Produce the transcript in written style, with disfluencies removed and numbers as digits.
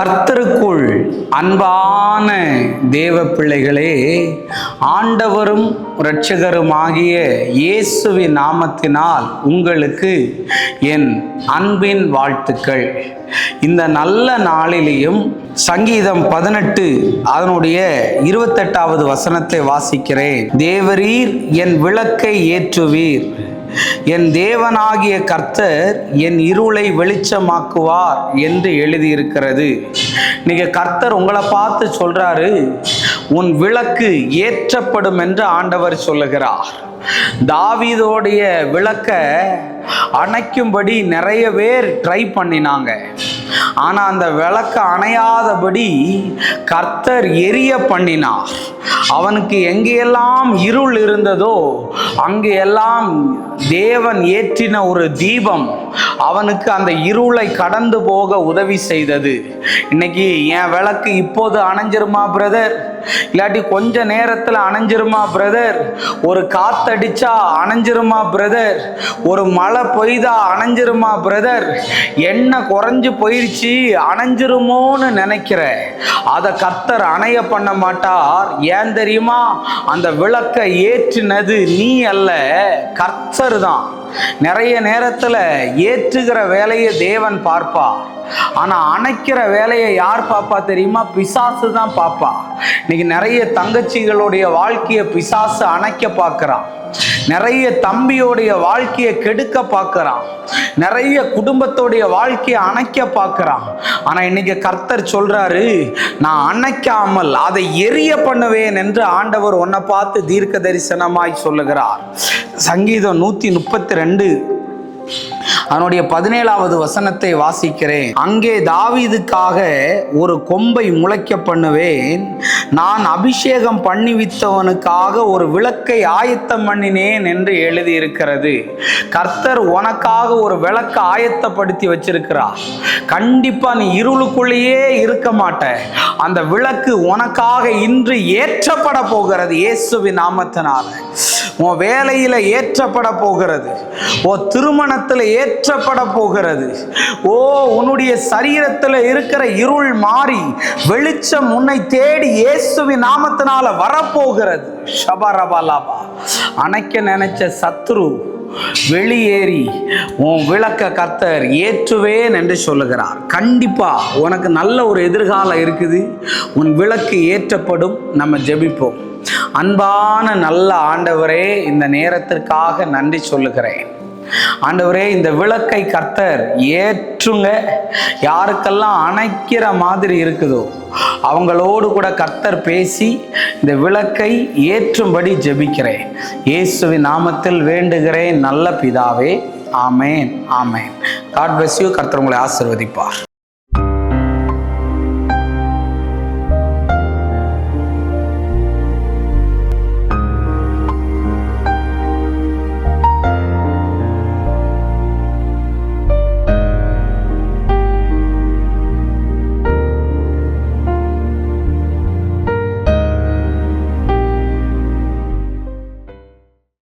கர்த்தருக்குள் அன்பான தேவ பிள்ளைகளே, ஆண்டவரும் இரட்சகருமாகிய இயேசுவின் நாமத்தினால் உங்களுக்கு என் அன்பின் வாழ்த்துக்கள். இந்த நல்ல நாளிலேயும் சங்கீதம் 18 அதனுடைய 28வது வசனத்தை வாசிக்கிறேன். தேவரீர் என் விளக்கை ஏற்றுவீர், என் தேவனாகிய கர்த்தர் என் இருளை வெளிச்சமாக்குவார் என்று எழுதியிருக்கிறது. நீங்க கர்த்தர் உங்களை பார்த்து சொல்றாரு, உன் விளக்கு ஏற்றப்படும் என்று ஆண்டவர் சொல்லுகிறார். தாவீதோடைய விளக்க அணைக்கும்படி நிறைய பேர் ட்ரை பண்ணினாங்க. ஆனா அந்த விளக்க அணையாதபடி கர்த்தர் எரிய பண்ணினார். அவனுக்கு எங்கெல்லாம் இருள் இருந்ததோ அங்கெல்லாம் தேவன் ஏற்றின ஒரு தீபம் அவனுக்கு அந்த இருளை கடந்து போக உதவி செய்தது. இன்னைக்கு என் விளக்கு இப்போது அணைஞ்சிருமா பிரதர்? இல்லாட்டி கொஞ்ச நேரத்தில் அணைஞ்சிருமா பிரதர்? ஒரு காத்தடிச்சா அணைஞ்சிருமா பிரதர்? ஒரு மழை பெய்தா அணைஞ்சிருமா பிரதர்? எண்ணெய் குறைஞ்சு போயிடுச்சு அணைஞ்சிருமோன்னு நினைக்கிற, அதை கர்த்தர் அணைய பண்ண மாட்டார். ஏன் தெரியுமா? அந்த விளக்கை ஏற்றினது நீ அல்ல, கர்த்தர் தான். நிறைய நேரத்துல ஏற்றுகிற வேலையை தேவன் பார்ப்பா, ஆனா அணைக்கிற வேலையை யார் பாப்பா தெரியுமா? பிசாசு தான் பாப்பா. இன்னைக்கு நிறைய தங்கச்சிகளுடைய வாழ்க்கையை பிசாசு அணைக்க பார்க்கிறான். நிறைய தம்பியோடைய வாழ்க்கையை கெடுக்க பார்க்கிறான். நிறைய குடும்பத்தோடைய வாழ்க்கையை அணைக்க பார்க்கிறான். ஆனா இன்னைக்கு கர்த்தர் சொல்றாரு, நான் அணைக்காமல் அதை எரிய பண்ணுவேன் என்று ஆண்டவர் உன்னை பார்த்து தீர்க்க தரிசனமாய் சொல்லுகிறார். சங்கீதம் 132 அதனுடைய 17வது வசனத்தை வாசிக்கிறேன். அங்கே தாவீதுக்காக ஒரு கொம்பை முளைக்க பண்ணுவேன், நான் அபிஷேகம் பண்ணிவித்தவனுக்காக ஒரு விளக்கை ஆயத்தம் பண்ணினேன் என்று எழுதியிருக்கிறது. கர்த்தர் உனக்காக ஒரு விளக்கை ஆயத்தப்படுத்தி வச்சிருக்கிறார். கண்டிப்பா நீ இருளுக்குள்ளேயே இருக்க மாட்ட. அந்த விளக்கு உனக்காக இன்று ஏற்றப்பட போகிறது இயேசுவின் நாமத்தினால. உன் வேலையில ஏற்றப்பட போகிறது, உன் திருமணத்தில் ஏற்றப்பட போகிறது. உன்னுடைய சரீரத்தில் இருக்கிற இருள் மாறி வெளிச்சம் உன்னை தேடி இயேசுவின் நாமத்தினால வரப்போகிறது. ஷபரபலபா. அணைக்க நினைச்ச சத்ரு வெளியேறி உன் விளக்க கர்த்தர் ஏற்றுவேன் என்று சொல்லுகிறார். கண்டிப்பா உனக்கு நல்ல ஒரு எதிர்காலம் இருக்குது. உன் விளக்கு ஏற்றப்படும். நம்ம ஜெபிப்போம். அன்பான நல்ல ஆண்டவரே, இந்த நேரத்திற்காக நன்றி சொல்லுகிறேன். ஆண்டவரே, இந்த விளக்கை கர்த்தர் ஏற்றுங்க. யாருக்கெல்லாம் அணைக்கிற மாதிரி இருக்குதோ அவங்களோடு கூட கர்த்தர் பேசி இந்த விளக்கை ஏற்றும்படி ஜெபிக்கிறேன். இயேசுவின் நாமத்தில் வேண்டுகிறேன் நல்ல பிதாவே. ஆமேன், ஆமேன். God bless you. கர்த்தர் உங்களை ஆசீர்வதிப்பார்.